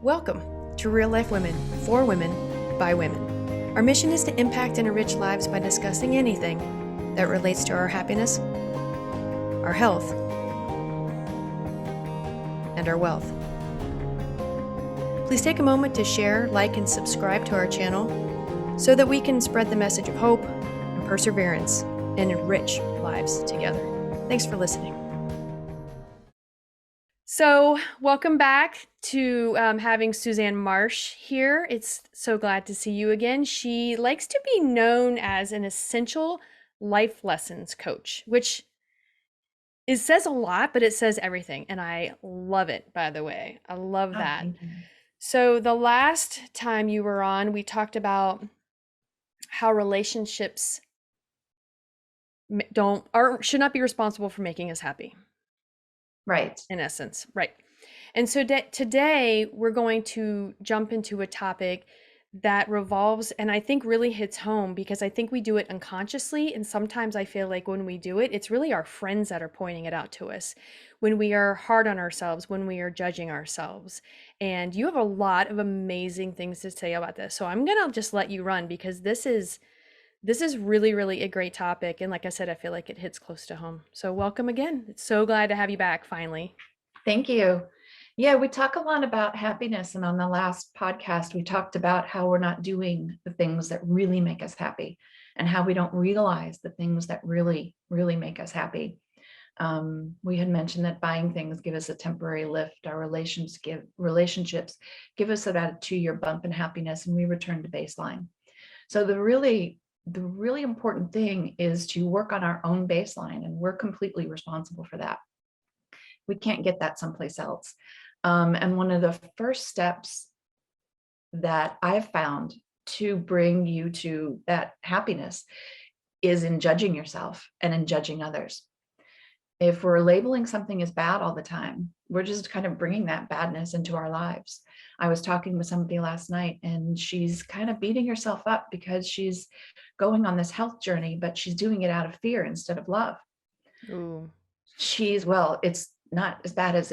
Welcome to Real Life Women, for women, by women. Our mission is to impact and enrich lives by discussing anything that relates to our happiness, our health, and our wealth. Please take a moment to share, like, and subscribe to our channel so that we can spread the message of hope and perseverance and enrich lives together. Thanks for listening. So welcome back to having Suzanne Marsh here. It's so glad to see you again. She likes to be known as an essential life lessons coach, which says a lot, but it says everything. And I love it, by the way. I love that. Thank you. So the last time you were on, we talked about how relationships should not be responsible for making us happy. Right. In essence, right. And so today we're going to jump into a topic that revolves and I think really hits home because I think we do it unconsciously. And sometimes I feel like when we do it, it's really our friends that are pointing it out to us when we are hard on ourselves, when we are judging ourselves. And you have a lot of amazing things to say about this. So I'm going to just let you run because this is really, really a great topic. And like I said, I feel like it hits close to home. So welcome again. It's so glad to have you back finally. Thank you. Yeah, we talk a lot about happiness. And on the last podcast, we talked about how we're not doing the things that really make us happy and how we don't realize the things that really, really make us happy. We had mentioned that buying things give us a temporary lift. Our relationships give us about a 2-year bump in happiness and we return to baseline. So the really important thing is to work on our own baseline, and we're completely responsible for that. We can't get that someplace else. And one of the first steps that I've found to bring you to that happiness is in judging yourself and in judging others. If we're labeling something as bad all the time, we're just kind of bringing that badness into our lives. I was talking with somebody last night and she's kind of beating herself up because she's going on this health journey, but she's doing it out of fear instead of love. Ooh. It's not as bad as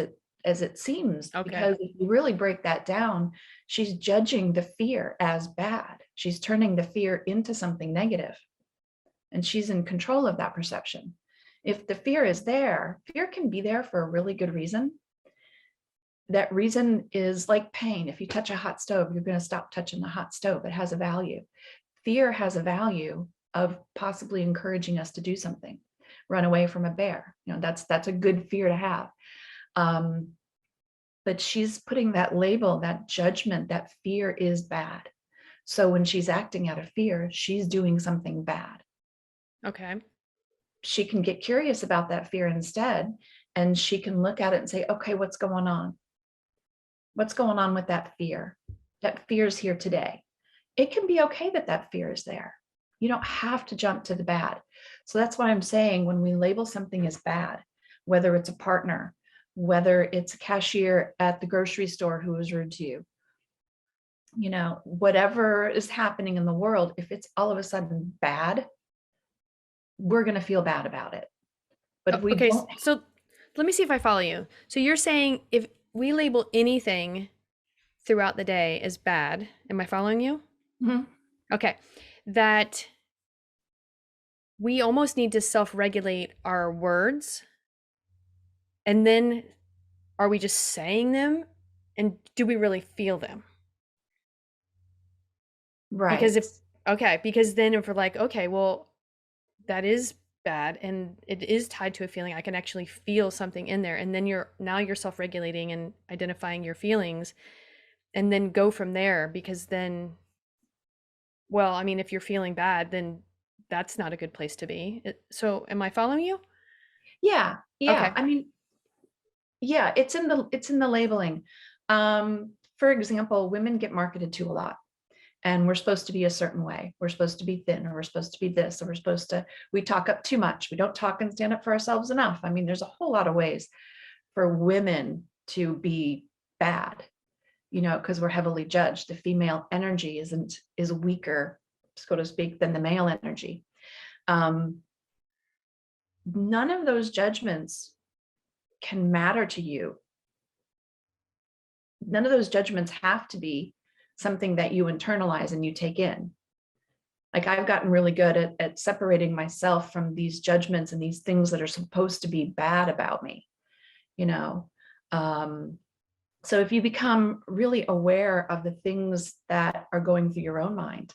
it seems, Okay. because if you really break that down, she's judging the fear as bad. She's turning the fear into something negative, and she's in control of that perception. If the fear is there, fear can be there for a really good reason. That reason is like pain. If you touch a hot stove, you're going to stop touching the hot stove. It has a value. Fear has a value of possibly encouraging us to do something. Run away from a bear. That's a good fear to have. But she's putting that label, that judgment, that fear is bad. So when she's acting out of fear, she's doing something bad. Okay. She can get curious about that fear instead, and she can look at it and say, okay, what's going on? What's going on with that fear? That fear's here today. It can be okay that fear is there. You don't have to jump to the bad. So that's why I'm saying when we label something as bad, whether it's a partner, whether it's a cashier at the grocery store who was rude to you, whatever is happening in the world, if it's all of a sudden bad, we're going to feel bad about it. But if we don't. So let me see if I follow you. So you're saying if we label anything throughout the day as bad, am I following you? Mm-hmm. Okay. That we almost need to self-regulate our words. And then are we just saying them? And do we really feel them? Right. Because then if we're like, okay, well, that is bad and it is tied to a feeling, I can actually feel something in there. And then you're self-regulating and identifying your feelings and then go from there, because then, well, I mean, if you're feeling bad, then that's not a good place to be. So am I following you? Yeah. Okay. I mean, yeah, it's in the labeling. For example, women get marketed to a lot, and we're supposed to be a certain way. We're supposed to be thin, or we're supposed to be this, or we talk up too much. We don't talk and stand up for ourselves enough. I mean, there's a whole lot of ways for women to be bad, because we're heavily judged. The female energy is weaker, so to speak, than the male energy. None of those judgments can matter to you none of those judgments have to be something that you internalize and you take in. Like I've gotten really good at separating myself from these judgments and these things that are supposed to be bad about me, you know. So if you become really aware of the things that are going through your own mind,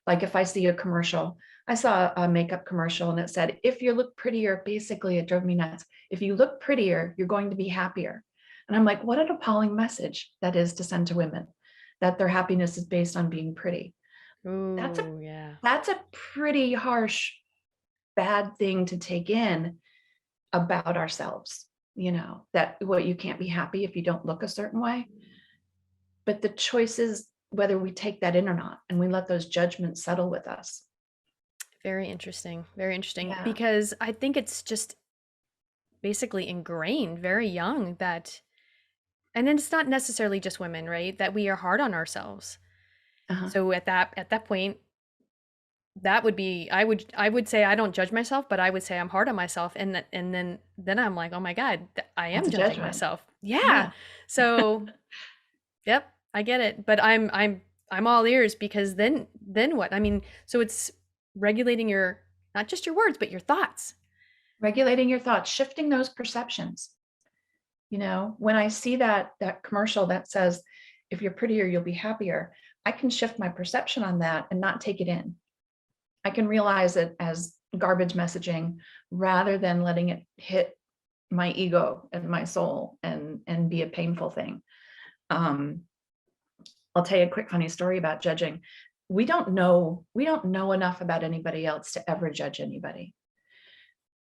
like if I see a commercial, I saw a makeup commercial and it said, if you look prettier, basically it drove me nuts. If you look prettier, you're going to be happier. And I'm like, what an appalling message that is to send to women, that their happiness is based on being pretty. That's a Ooh, yeah. that's a pretty harsh, bad thing to take in about ourselves, you know, that what you can't be happy if you don't look a certain way. But the choice is whether we take that in or not, and we let those judgments settle with us. Very interesting. Very interesting. Yeah. Because I think it's just basically ingrained very young that, and then it's not necessarily just women, right? That we are hard on ourselves. Uh-huh. So at that point, that would be, I would say I don't judge myself, but I would say I'm hard on myself, and then I'm like, oh my God, I That's am a judging judgment. myself. Yeah. Yeah. So yep, I get it. But I'm all ears, because then what? I mean, so it's regulating your, not just your words, but your thoughts. Regulating your thoughts, shifting those perceptions. You know, when I see that commercial that says, if you're prettier, you'll be happier, I can shift my perception on that and not take it in. I can realize it as garbage messaging rather than letting it hit my ego and my soul and be a painful thing. Um, I'll tell you a quick funny story about judging. We don't know enough about anybody else to ever judge anybody.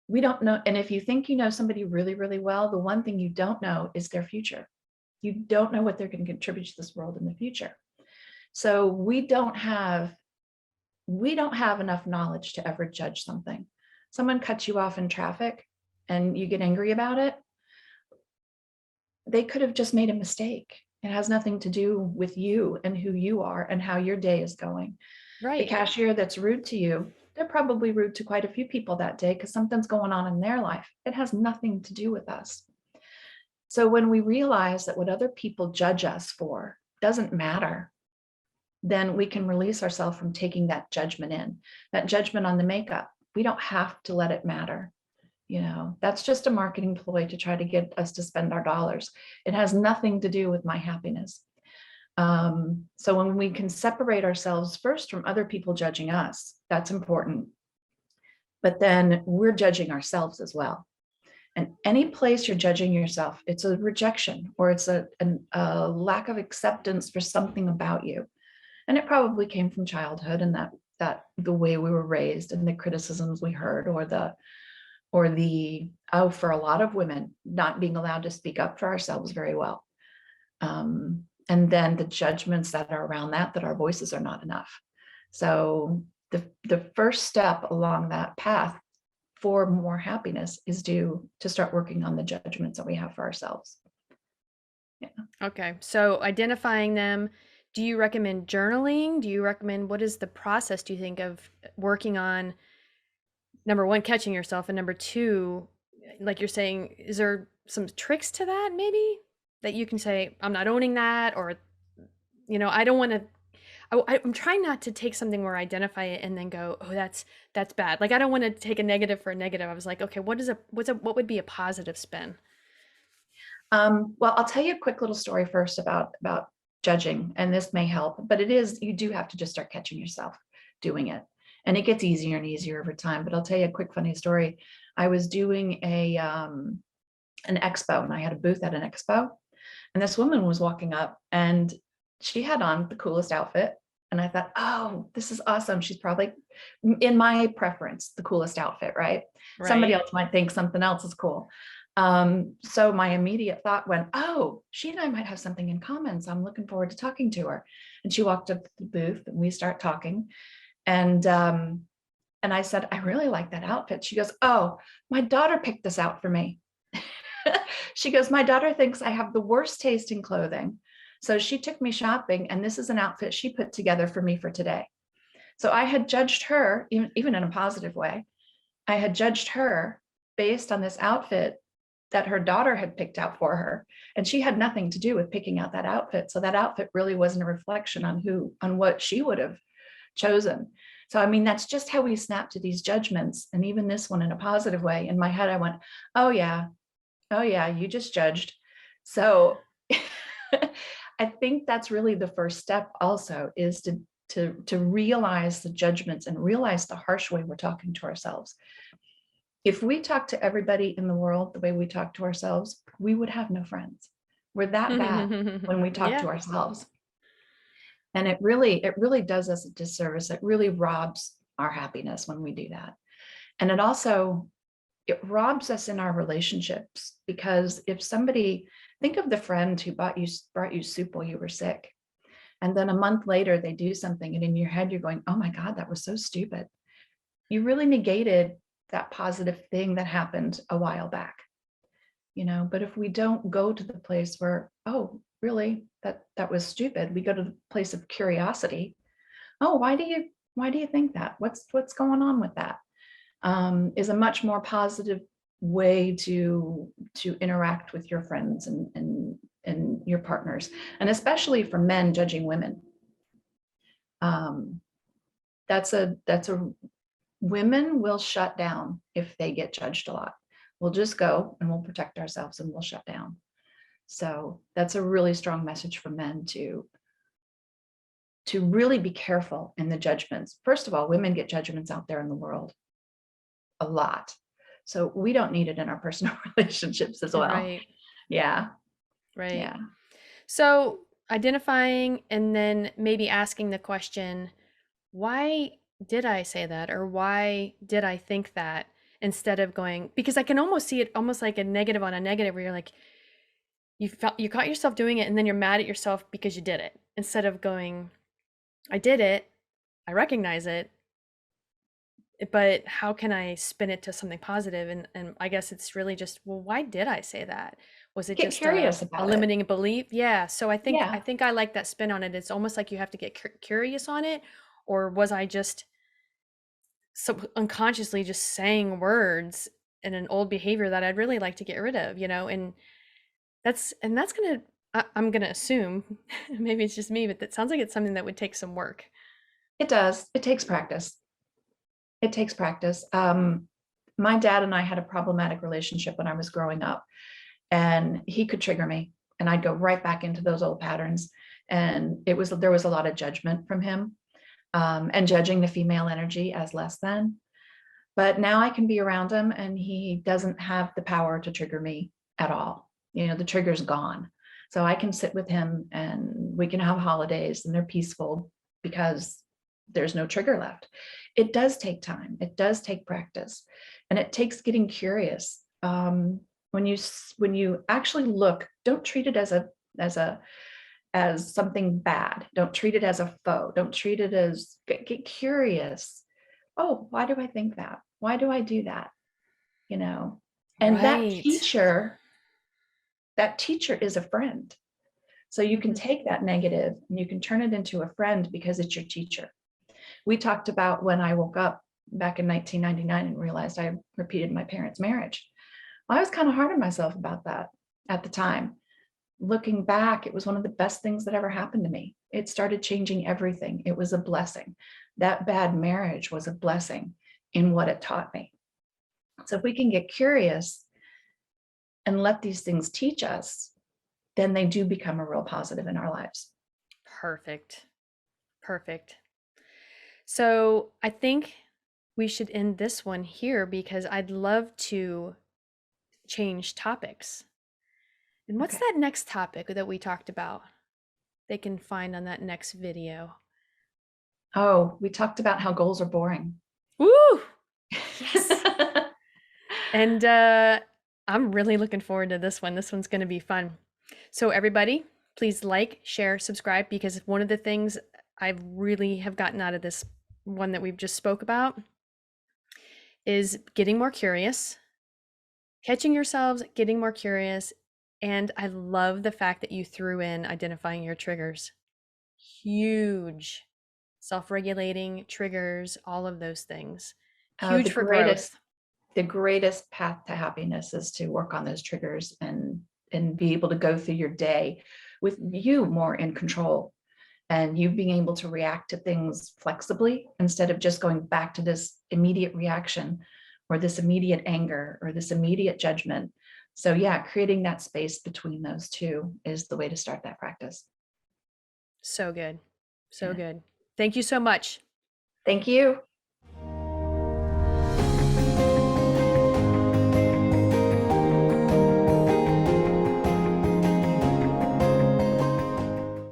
We don't know. And if you think you know somebody really, really well, the one thing you don't know is their future. You don't know what they're going to contribute to this world in the future. So we don't have enough knowledge to ever judge something. Someone cuts you off in traffic and you get angry about it. They could have just made a mistake. It has nothing to do with you and who you are and how your day is going. The Right. cashier that's rude to you, they're probably rude to quite a few people that day because something's going on in their life. It has nothing to do with us. So when we realize that what other people judge us for doesn't matter, then we can release ourselves from taking that judgment in, that judgment on the makeup. We don't have to let it matter. You know, that's just a marketing ploy to try to get us to spend our dollars. It has nothing to do with my happiness. So when we can separate ourselves first from other people judging us, that's important. But then we're judging ourselves as well. And any place you're judging yourself, it's a rejection or it's a lack of acceptance for something about you. And it probably came from childhood and that the way we were raised and the criticisms we heard or the for a lot of women not being allowed to speak up for ourselves very well. And then the judgments that are around that our voices are not enough. So the first step along that path for more happiness is to start working on the judgments that we have for ourselves. Yeah. Okay. So identifying them, do you recommend journaling? Do you recommend, what is the process, do you think, of working on, number one, catching yourself, and number two, like you're saying, is there some tricks to that maybe that you can say, I'm not owning that, or, I don't want to, I'm trying not to take something where I identify it and then go, oh, that's bad. Like I don't want to take a negative for a negative. I was like, okay, what would be a positive spin? Well, I'll tell you a quick little story first about judging, and this may help, but you do have to just start catching yourself doing it. And it gets easier and easier over time. But I'll tell you a quick funny story. I was doing an expo and I had a booth at an expo. And this woman was walking up and she had on the coolest outfit. And I thought, oh, this is awesome. She's probably, in my preference, the coolest outfit, right? Somebody Right. else might think something else is cool. So my immediate thought went, oh, she and I might have something in common. So I'm looking forward to talking to her. And she walked up to the booth and we start talking. And I said, I really like that outfit. She goes, oh, my daughter picked this out for me. She goes, my daughter thinks I have the worst taste in clothing. So she took me shopping and this is an outfit she put together for me for today. So I had judged her, even in a positive way. I had judged her based on this outfit that her daughter had picked out for her. And she had nothing to do with picking out that outfit. So that outfit really wasn't a reflection on what she would have chosen. So, I mean, that's just how we snap to these judgments. And even this one in a positive way. In my head, I went, oh yeah, you just judged. So I think that's really the first step also, is to realize the judgments and realize the harsh way we're talking to ourselves. If we talk to everybody in the world the way we talk to ourselves, we would have no friends. We're that bad when we talk Yeah. to ourselves. And it really does us a disservice. It really robs our happiness when we do that. And it robs us in our relationships, because if somebody, think of the friend who brought you soup while you were sick, and then a month later they do something, and in your head you're going, oh my God, that was so stupid. You really negated that positive thing that happened a while back. But if we don't go to the place where, oh, really, that was stupid, we go to the place of curiosity. Oh, why do you think that? What's going on with that? Is a much more positive way to interact with your friends and your partners, and especially for men judging women. That's a women will shut down if they get judged a lot. We'll just go and we'll protect ourselves and we'll shut down. So that's a really strong message for men to really be careful in the judgments. First of all, women get judgments out there in the world a lot. So we don't need it in our personal relationships as well. Right. Yeah. Right. Yeah. So identifying and then maybe asking the question, why did I say that? Or why did I think that? Instead of going, because I can almost see it almost like a negative on a negative, where you're like, you caught yourself doing it and then you're mad at yourself because you did it. Instead of going, I did it, I recognize it, but how can I spin it to something positive? And I guess it's really just, well, why did I say that? Was it Get just curious a about it. limiting belief? Yeah. So Yeah. I think I like that spin on it. It's almost like you have to get curious on it, or was I just unconsciously just saying words in an old behavior that I'd really like to get rid of, And that's gonna, I'm gonna assume, maybe it's just me, but that sounds like it's something that would take some work. It does. It takes practice. It takes practice. My dad and I had a problematic relationship when I was growing up, and he could trigger me, and I'd go right back into those old patterns. And there was a lot of judgment from him, and judging the female energy as less than. But now I can be around him, and he doesn't have the power to trigger me at all. The trigger's gone. So I can sit with him and we can have holidays and they're peaceful because there's no trigger left. It does take time. It does take practice, and it takes getting curious. When you actually look, don't treat it as something bad. Don't treat it as a foe. Don't treat it as, get curious. Oh, why do I think that? Why do I do that? And Right. that teacher is a friend. So you can Mhm. take that negative and you can turn it into a friend because it's your teacher. We talked about when I woke up back in 1999 and realized I repeated my parents' marriage. I was kind of hard on myself about that at the time. Looking back, it was one of the best things that ever happened to me. It started changing everything. It was a blessing. That bad marriage was a blessing in what it taught me. So if we can get curious and let these things teach us, then they do become a real positive in our lives. Perfect. Perfect. So I think we should end this one here because I'd love to change topics. And what's Okay. that next topic that we talked about? They can find on that next video. Oh, we talked about how goals are boring. Woo! Yes. And I'm really looking forward to this one. This one's going to be fun. So everybody, please like, share, subscribe, because one of the things I really have gotten out of this one that we've just spoke about is getting more curious, catching yourselves, getting more curious. And I love the fact that you threw in identifying your triggers. Huge. Self regulating triggers, all of those things. Oh, the Huge for greatest, growth. the greatest path to happiness is to work on those triggers and be able to go through your day with you more in control, and you being able to react to things flexibly instead of just going back to this immediate reaction or this immediate anger or this immediate judgment. So yeah, creating that space between those two is the way to start that practice. So good. So Yeah. good. Thank you so much. Thank you.